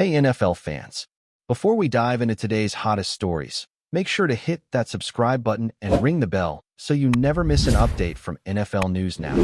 Hey NFL fans, before we dive into today's hottest stories, make sure to hit that subscribe button and ring the bell so you never miss an update from NFL News Now.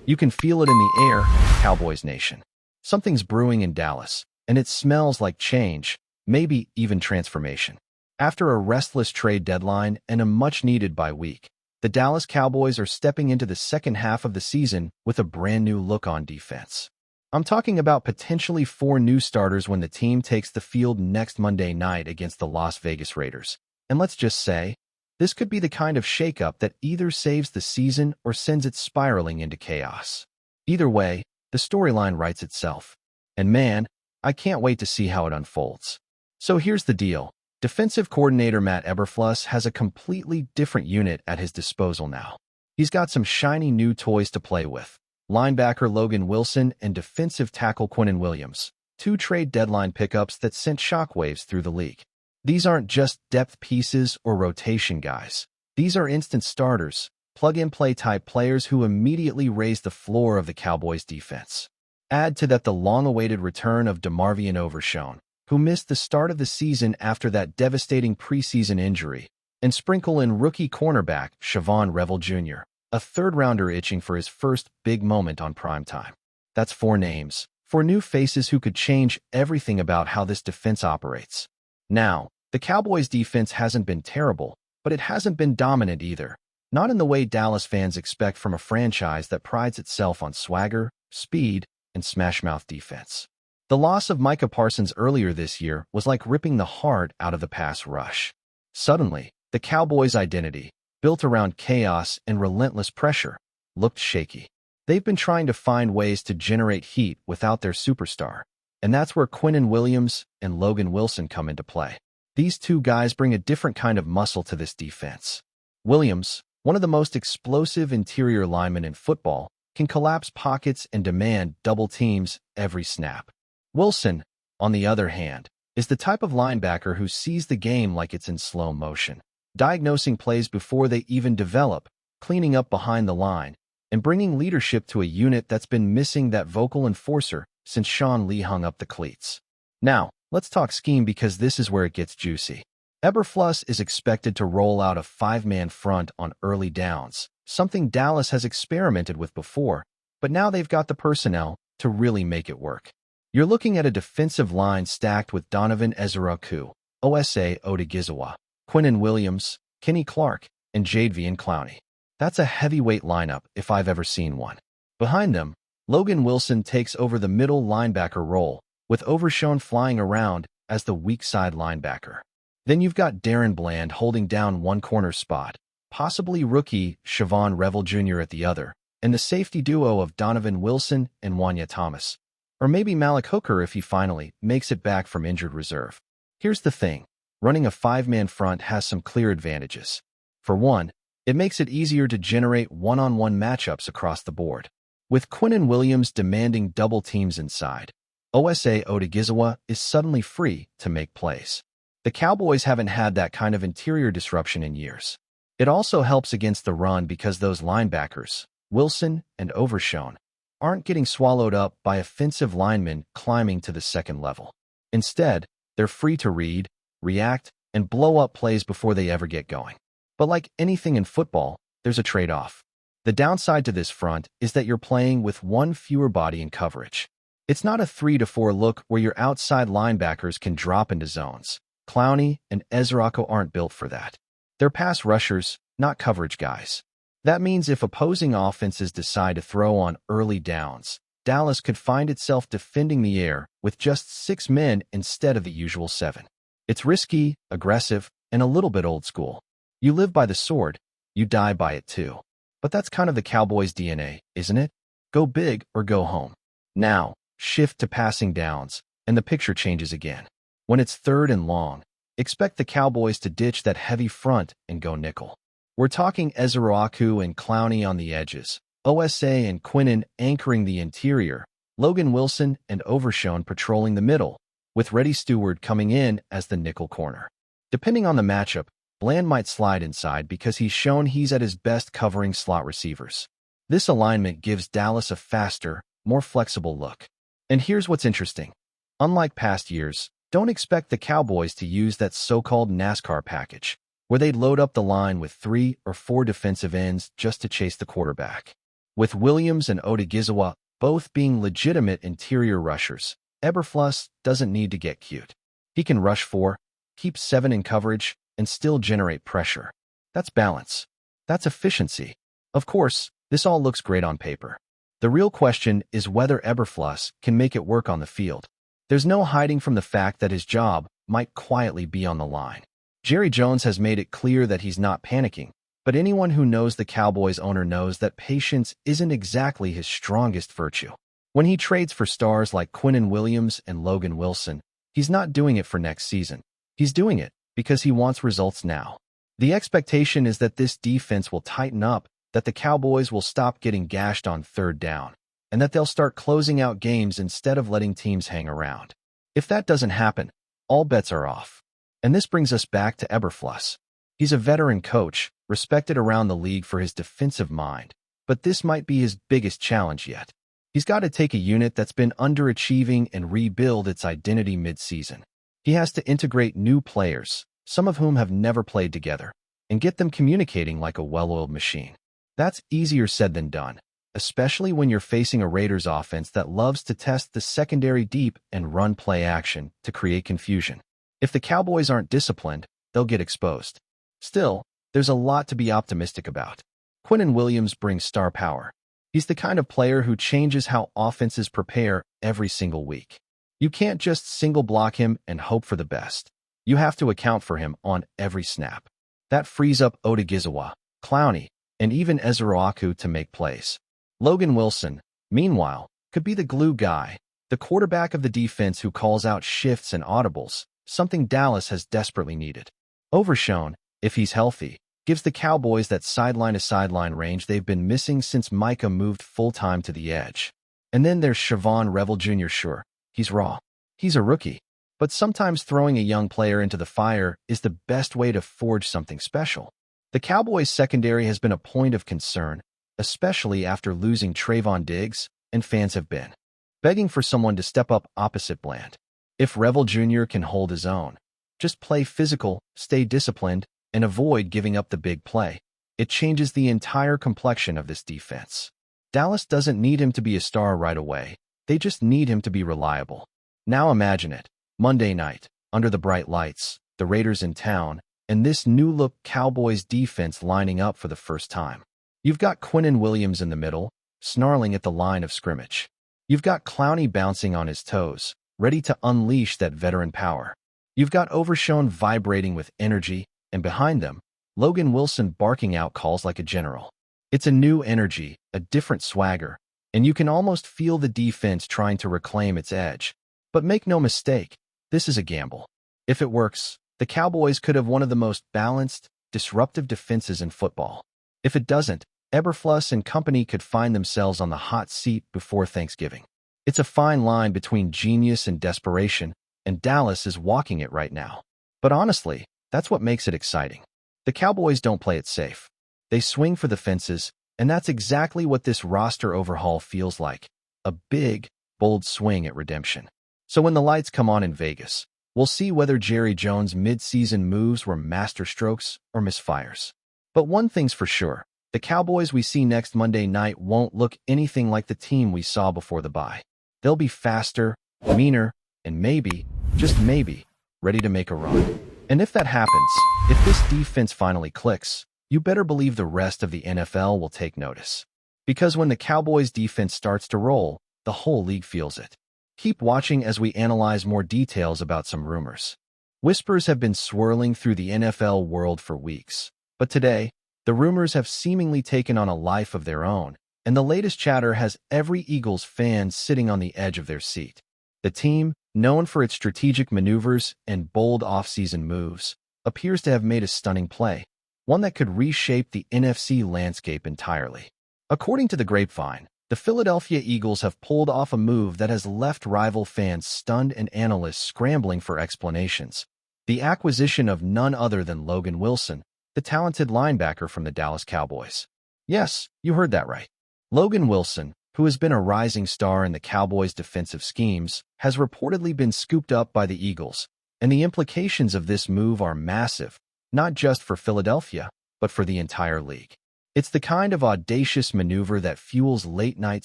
You can feel it in the air, Cowboys Nation. Something's brewing in Dallas, and it smells like change, maybe even transformation. After a restless trade deadline and a much-needed bye week, the Dallas Cowboys are stepping into the second half of the season with a brand new look on defense. I'm talking about potentially 4 new starters when the team takes the field next Monday night against the Las Vegas Raiders. And let's just say, this could be the kind of shakeup that either saves the season or sends it spiraling into chaos. Either way, the storyline writes itself. And man, I can't wait to see how it unfolds. So here's the deal. Defensive coordinator Matt Eberflus has a completely different unit at his disposal now. He's got some shiny new toys to play with. Linebacker Logan Wilson and defensive tackle Quinnen Williams, 2 trade deadline pickups that sent shockwaves through the league. These aren't just depth pieces or rotation guys. These are instant starters, plug-and-play type players who immediately raise the floor of the Cowboys' defense. Add to that the long-awaited return of DeMarvion Overshown, who missed the start of the season after that devastating preseason injury, and sprinkle in rookie cornerback Siobhan Revel Jr., a third-rounder itching for his first big moment on primetime. That's 4 names, 4 new faces who could change everything about how this defense operates. Now, the Cowboys' defense hasn't been terrible, but it hasn't been dominant either. Not in the way Dallas fans expect from a franchise that prides itself on swagger, speed, and smash-mouth defense. The loss of Micah Parsons earlier this year was like ripping the heart out of the pass rush. Suddenly, the Cowboys' identity, built around chaos and relentless pressure, looked shaky. They've been trying to find ways to generate heat without their superstar, and that's where Quinnen Williams and Logan Wilson come into play. These 2 guys bring a different kind of muscle to this defense. Williams, one of the most explosive interior linemen in football, can collapse pockets and demand double teams every snap. Wilson, on the other hand, is the type of linebacker who sees the game like it's in slow motion, diagnosing plays before they even develop, cleaning up behind the line, and bringing leadership to a unit that's been missing that vocal enforcer since Sean Lee hung up the cleats. Now, let's talk scheme because this is where it gets juicy. Eberflus is expected to roll out a 5-man front on early downs, something Dallas has experimented with before, but now they've got the personnel to really make it work. You're looking at a defensive line stacked with Donovan Ezeudu, Osa Odighizuwa, Quinnen Williams, Kenny Clark, and Jadeveon Clowney. That's a heavyweight lineup if I've ever seen one. Behind them, Logan Wilson takes over the middle linebacker role, with Overshown flying around as the weak side linebacker. Then you've got Darren Bland holding down one corner spot, possibly rookie Siobhan Revel Jr. at the other, and the safety duo of Donovan Wilson and Wanya Thomas. Or maybe Malik Hooker if he finally makes it back from injured reserve. Here's the thing. Running a 5-man front has some clear advantages. For one, it makes it easier to generate one-on-one matchups across the board. With Quinnen Williams demanding double teams inside, Osa Odighizuwa is suddenly free to make plays. The Cowboys haven't had that kind of interior disruption in years. It also helps against the run because those linebackers, Wilson and Overshown, aren't getting swallowed up by offensive linemen climbing to the second level. Instead, they're free to read, react, and blow up plays before they ever get going. But like anything in football, there's a trade-off. The downside to this front is that you're playing with 1 fewer body in coverage. It's not a 3-4 look where your outside linebackers can drop into zones. Clowney and Ezeudu aren't built for that. They're pass rushers, not coverage guys. That means if opposing offenses decide to throw on early downs, Dallas could find itself defending the air with just 6 men instead of the usual 7. It's risky, aggressive, and a little bit old school. You live by the sword, you die by it too. But that's kind of the Cowboys' DNA, isn't it? Go big or go home. Now, shift to passing downs, and the picture changes again. When it's 3rd and long, expect the Cowboys to ditch that heavy front and go nickel. We're talking Ezeudu and Clowney on the edges, Osa and Quinnen anchoring the interior, Logan Wilson and Overshown patrolling the middle, with Reddy Stewart coming in as the nickel corner. Depending on the matchup, Bland might slide inside because he's shown he's at his best covering slot receivers. This alignment gives Dallas a faster, more flexible look. And here's what's interesting. Unlike past years, don't expect the Cowboys to use that so-called NASCAR package, where they'd load up the line with 3 or 4 defensive ends just to chase the quarterback. With Williams and Odigizwa both being legitimate interior rushers, Eberflus doesn't need to get cute. He can rush 4, keep 7 in coverage, and still generate pressure. That's balance. That's efficiency. Of course, this all looks great on paper. The real question is whether Eberflus can make it work on the field. There's no hiding from the fact that his job might quietly be on the line. Jerry Jones has made it clear that he's not panicking, but anyone who knows the Cowboys owner knows that patience isn't exactly his strongest virtue. When he trades for stars like Quinnen Williams and Logan Wilson, he's not doing it for next season. He's doing it because he wants results now. The expectation is that this defense will tighten up, that the Cowboys will stop getting gashed on 3rd down, and that they'll start closing out games instead of letting teams hang around. If that doesn't happen, all bets are off. And this brings us back to Eberflus. He's a veteran coach, respected around the league for his defensive mind, but this might be his biggest challenge yet. He's got to take a unit that's been underachieving and rebuild its identity mid-season. He has to integrate new players, some of whom have never played together, and get them communicating like a well-oiled machine. That's easier said than done, especially when you're facing a Raiders offense that loves to test the secondary deep and run play action to create confusion. If the Cowboys aren't disciplined, they'll get exposed. Still, there's a lot to be optimistic about. Quinnen Williams brings star power. He's the kind of player who changes how offenses prepare every single week. You can't just single block him and hope for the best. You have to account for him on every snap. That frees up Odigizwa, Clowney, and even Ezeruaku to make plays. Logan Wilson, meanwhile, could be the glue guy, the quarterback of the defense who calls out shifts and audibles, something Dallas has desperately needed. Overshown, if he's healthy, gives the Cowboys that sideline-to-sideline range they've been missing since Micah moved full-time to the edge. And then there's Siobhan Revel Jr. Sure, he's raw. He's a rookie. But sometimes throwing a young player into the fire is the best way to forge something special. The Cowboys' secondary has been a point of concern, especially after losing Trayvon Diggs, and fans have been begging for someone to step up opposite Bland. If Revel Jr. can hold his own, just play physical, stay disciplined, and avoid giving up the big play, it changes the entire complexion of this defense. Dallas doesn't need him to be a star right away. They just need him to be reliable. Now imagine it. Monday night, under the bright lights, the Raiders in town, and this new-look Cowboys defense lining up for the first time. You've got Quinnen Williams in the middle, snarling at the line of scrimmage. You've got Clowney bouncing on his toes, ready to unleash that veteran power. You've got Overshown vibrating with energy, and behind them, Logan Wilson barking out calls like a general. It's a new energy, a different swagger, and you can almost feel the defense trying to reclaim its edge. But make no mistake, this is a gamble. If it works, the Cowboys could have one of the most balanced, disruptive defenses in football. If it doesn't, Eberflus and company could find themselves on the hot seat before Thanksgiving. It's a fine line between genius and desperation, and Dallas is walking it right now. But honestly, that's what makes it exciting. The Cowboys don't play it safe. They swing for the fences, and that's exactly what this roster overhaul feels like. A big, bold swing at redemption. So when the lights come on in Vegas, we'll see whether Jerry Jones' mid-season moves were masterstrokes or misfires. But one thing's for sure, the Cowboys we see next Monday night won't look anything like the team we saw before the bye. They'll be faster, meaner, and maybe, just maybe, ready to make a run. And if that happens, if this defense finally clicks, you better believe the rest of the NFL will take notice. Because when the Cowboys' defense starts to roll, the whole league feels it. Keep watching as we analyze more details about some rumors. Whispers have been swirling through the NFL world for weeks. But today, the rumors have seemingly taken on a life of their own, and the latest chatter has every Eagles fan sitting on the edge of their seat. The team, known for its strategic maneuvers and bold offseason moves, appears to have made a stunning play, one that could reshape the NFC landscape entirely. According to the grapevine, the Philadelphia Eagles have pulled off a move that has left rival fans stunned and analysts scrambling for explanations. The acquisition of none other than Logan Wilson, the talented linebacker from the Dallas Cowboys. Yes, you heard that right. Logan Wilson, who has been a rising star in the Cowboys' defensive schemes, has reportedly been scooped up by the Eagles, and the implications of this move are massive, not just for Philadelphia, but for the entire league. It's the kind of audacious maneuver that fuels late-night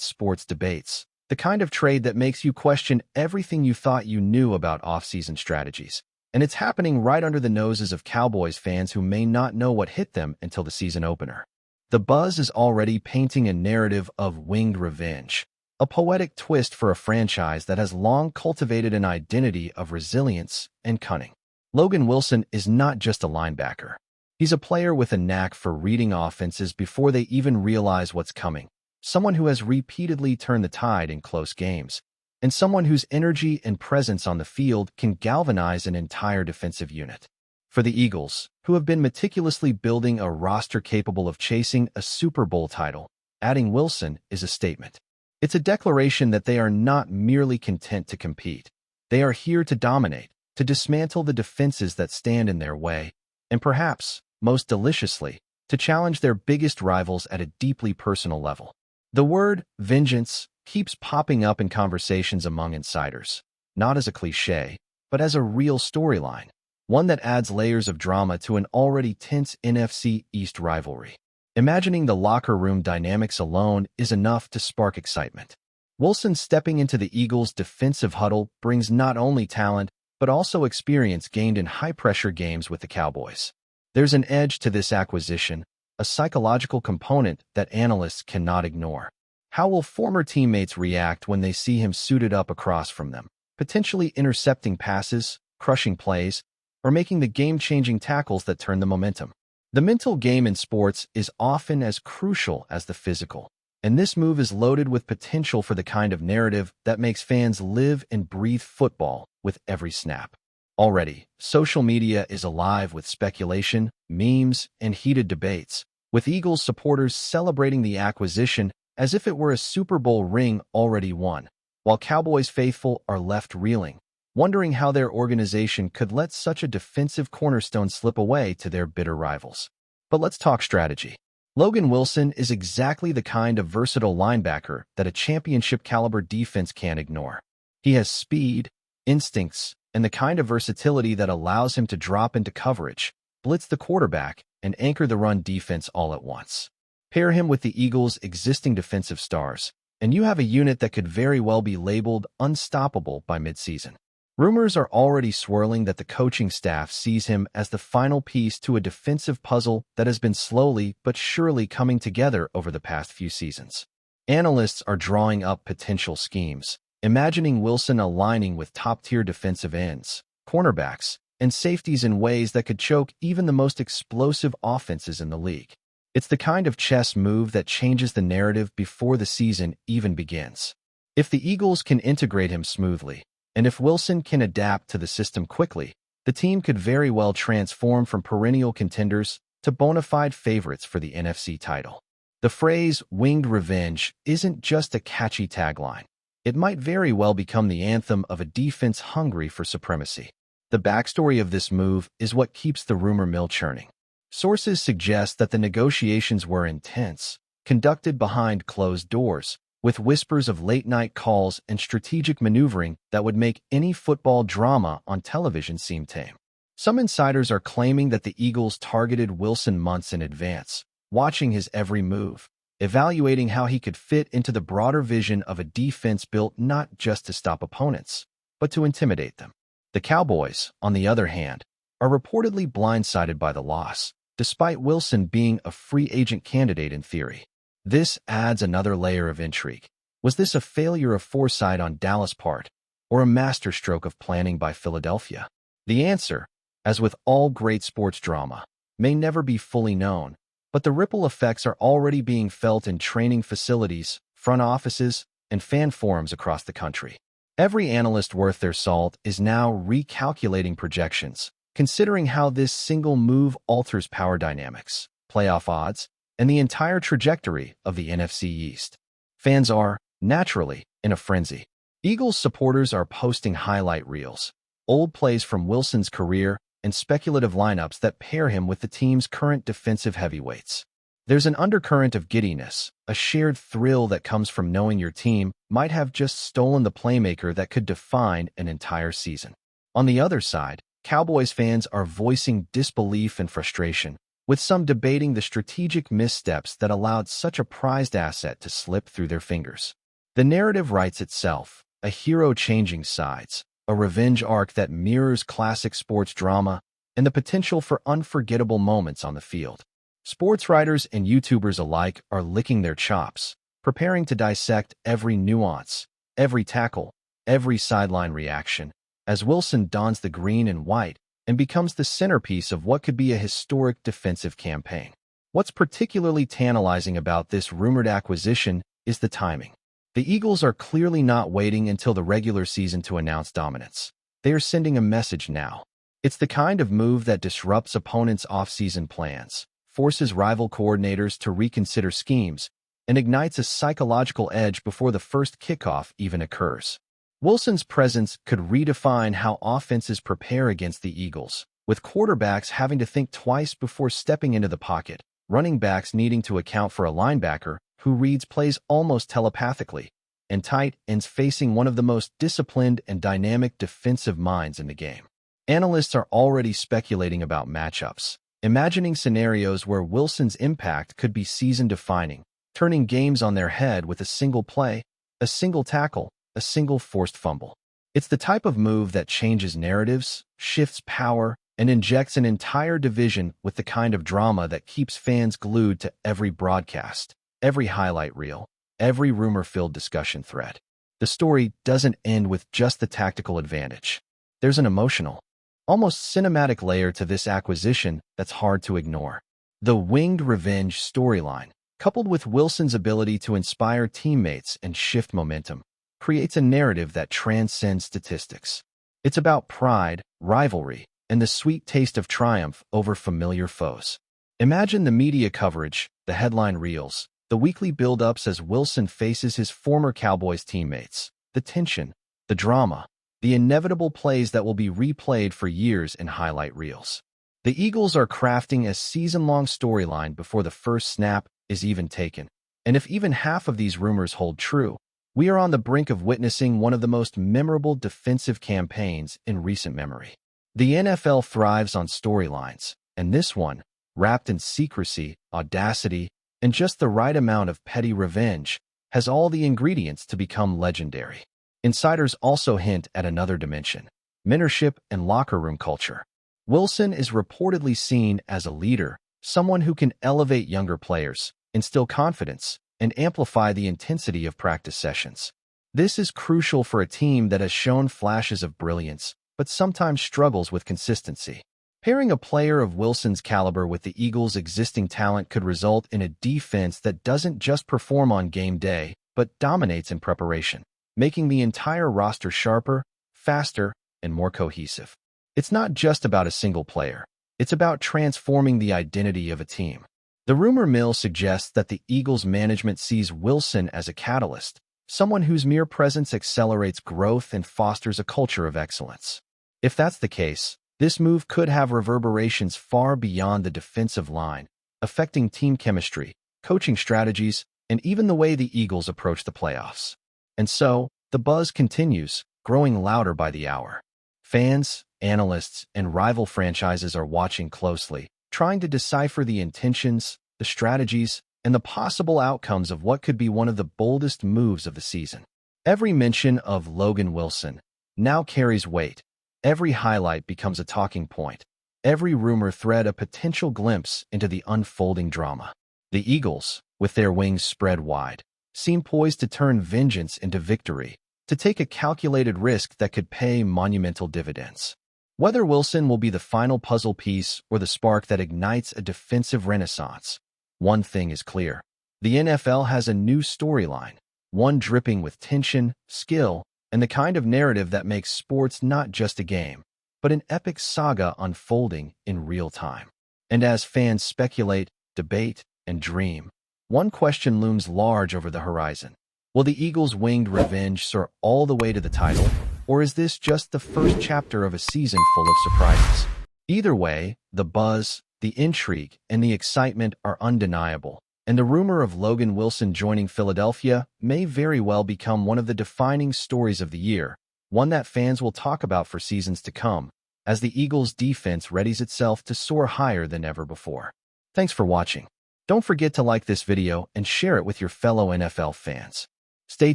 sports debates, the kind of trade that makes you question everything you thought you knew about off-season strategies. And it's happening right under the noses of Cowboys fans who may not know what hit them until the season opener. The buzz is already painting a narrative of winged revenge, a poetic twist for a franchise that has long cultivated an identity of resilience and cunning. Logan Wilson is not just a linebacker. He's a player with a knack for reading offenses before they even realize what's coming, someone who has repeatedly turned the tide in close games, and someone whose energy and presence on the field can galvanize an entire defensive unit. For the Eagles, who have been meticulously building a roster capable of chasing a Super Bowl title, adding Wilson is a statement. It's a declaration that they are not merely content to compete. They are here to dominate, to dismantle the defenses that stand in their way, and perhaps, most deliciously, to challenge their biggest rivals at a deeply personal level. The word vengeance keeps popping up in conversations among insiders, not as a cliché, but as a real storyline, one that adds layers of drama to an already tense NFC East rivalry. Imagining the locker room dynamics alone is enough to spark excitement. Wilson stepping into the Eagles' defensive huddle brings not only talent, but also experience gained in high-pressure games with the Cowboys. There's an edge to this acquisition, a psychological component that analysts cannot ignore. How will former teammates react when they see him suited up across from them, potentially intercepting passes, crushing plays, or making the game-changing tackles that turn the momentum? The mental game in sports is often as crucial as the physical, and this move is loaded with potential for the kind of narrative that makes fans live and breathe football with every snap. Already, social media is alive with speculation, memes, and heated debates, with Eagles supporters celebrating the acquisition as if it were a Super Bowl ring already won, while Cowboys faithful are left reeling, wondering how their organization could let such a defensive cornerstone slip away to their bitter rivals. But let's talk strategy. Logan Wilson is exactly the kind of versatile linebacker that a championship-caliber defense can't ignore. He has speed, instincts, and the kind of versatility that allows him to drop into coverage, blitz the quarterback, and anchor the run defense all at once. Pair him with the Eagles' existing defensive stars, and you have a unit that could very well be labeled unstoppable by midseason. Rumors are already swirling that the coaching staff sees him as the final piece to a defensive puzzle that has been slowly but surely coming together over the past few seasons. Analysts are drawing up potential schemes, imagining Wilson aligning with top-tier defensive ends, cornerbacks, and safeties in ways that could choke even the most explosive offenses in the league. It's the kind of chess move that changes the narrative before the season even begins. If the Eagles can integrate him smoothly, and if Wilson can adapt to the system quickly, the team could very well transform from perennial contenders to bona fide favorites for the NFC title. The phrase winged revenge isn't just a catchy tagline. It might very well become the anthem of a defense hungry for supremacy. The backstory of this move is what keeps the rumor mill churning. Sources suggest that the negotiations were intense, conducted behind closed doors, with whispers of late-night calls and strategic maneuvering that would make any football drama on television seem tame. Some insiders are claiming that the Eagles targeted Wilson months in advance, watching his every move, evaluating how he could fit into the broader vision of a defense built not just to stop opponents, but to intimidate them. The Cowboys, on the other hand, are reportedly blindsided by the loss, despite Wilson being a free agent candidate in theory. This adds another layer of intrigue. Was this a failure of foresight on Dallas' part, or a masterstroke of planning by Philadelphia? The answer, as with all great sports drama, may never be fully known, but the ripple effects are already being felt in training facilities, front offices, and fan forums across the country. Every analyst worth their salt is now recalculating projections, considering how this single move alters power dynamics, playoff odds, and the entire trajectory of the NFC East. Fans are, naturally, in a frenzy. Eagles supporters are posting highlight reels, old plays from Wilson's career, and speculative lineups that pair him with the team's current defensive heavyweights. There's an undercurrent of giddiness, a shared thrill that comes from knowing your team might have just stolen the playmaker that could define an entire season. On the other side, Cowboys fans are voicing disbelief and frustration, with some debating the strategic missteps that allowed such a prized asset to slip through their fingers. The narrative writes itself, a hero changing sides, a revenge arc that mirrors classic sports drama, and the potential for unforgettable moments on the field. Sports writers and YouTubers alike are licking their chops, preparing to dissect every nuance, every tackle, every sideline reaction, as Wilson dons the green and white and becomes the centerpiece of what could be a historic defensive campaign. What's particularly tantalizing about this rumored acquisition is the timing. The Eagles are clearly not waiting until the regular season to announce dominance. They are sending a message now. It's the kind of move that disrupts opponents' off-season plans, forces rival coordinators to reconsider schemes, and ignites a psychological edge before the first kickoff even occurs. Wilson's presence could redefine how offenses prepare against the Eagles, with quarterbacks having to think twice before stepping into the pocket, running backs needing to account for a linebacker who reads plays almost telepathically, and tight ends facing one of the most disciplined and dynamic defensive minds in the game. Analysts are already speculating about matchups, imagining scenarios where Wilson's impact could be season-defining, turning games on their head with a single play, a single tackle, a single forced fumble. It's the type of move that changes narratives, shifts power, and injects an entire division with the kind of drama that keeps fans glued to every broadcast, every highlight reel, every rumor-filled discussion thread. The story doesn't end with just the tactical advantage. There's an emotional, almost cinematic layer to this acquisition that's hard to ignore. The winged revenge storyline, coupled with Wilson's ability to inspire teammates and shift momentum, creates a narrative that transcends statistics. It's about pride, rivalry, and the sweet taste of triumph over familiar foes. Imagine the media coverage, the headline reels, the weekly build-ups as Wilson faces his former Cowboys teammates, the tension, the drama, the inevitable plays that will be replayed for years in highlight reels. The Eagles are crafting a season-long storyline before the first snap is even taken. And if even half of these rumors hold true, we are on the brink of witnessing one of the most memorable defensive campaigns in recent memory. The NFL thrives on storylines, and this one, wrapped in secrecy, audacity, and just the right amount of petty revenge, has all the ingredients to become legendary. Insiders also hint at another dimension: mentorship and locker room culture. Wilson is reportedly seen as a leader, someone who can elevate younger players, instill confidence, and amplify the intensity of practice sessions. This is crucial for a team that has shown flashes of brilliance, but sometimes struggles with consistency. Pairing a player of Wilson's caliber with the Eagles' existing talent could result in a defense that doesn't just perform on game day, but dominates in preparation, making the entire roster sharper, faster, and more cohesive. It's not just about a single player. It's about transforming the identity of a team. The rumor mill suggests that the Eagles' management sees Wilson as a catalyst, someone whose mere presence accelerates growth and fosters a culture of excellence. If that's the case, this move could have reverberations far beyond the defensive line, affecting team chemistry, coaching strategies, and even the way the Eagles approach the playoffs. And so, the buzz continues, growing louder by the hour. Fans, analysts, and rival franchises are watching closely, trying to decipher the intentions, the strategies, and the possible outcomes of what could be one of the boldest moves of the season. Every mention of Logan Wilson now carries weight. Every highlight becomes a talking point. Every rumor thread a potential glimpse into the unfolding drama. The Eagles, with their wings spread wide, seem poised to turn vengeance into victory, to take a calculated risk that could pay monumental dividends. Whether Wilson will be the final puzzle piece or the spark that ignites a defensive renaissance, one thing is clear: the NFL has a new storyline, one dripping with tension, skill, and the kind of narrative that makes sports not just a game, but an epic saga unfolding in real time. And as fans speculate, debate, and dream, one question looms large over the horizon. Will the Eagles' winged revenge soar all the way to the title, or is this just the first chapter of a season full of surprises? Either way, the buzz, The intrigue and the excitement are undeniable, and the rumor of Logan Wilson joining Philadelphia may very well become one of the defining stories of the year, one that fans will talk about for seasons to come, as the Eagles' defense readies itself to soar higher than ever before. Thanks for watching. Don't forget to like this video and share it with your fellow NFL fans. Stay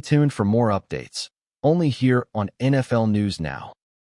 tuned for more updates, only here on NFL News Now.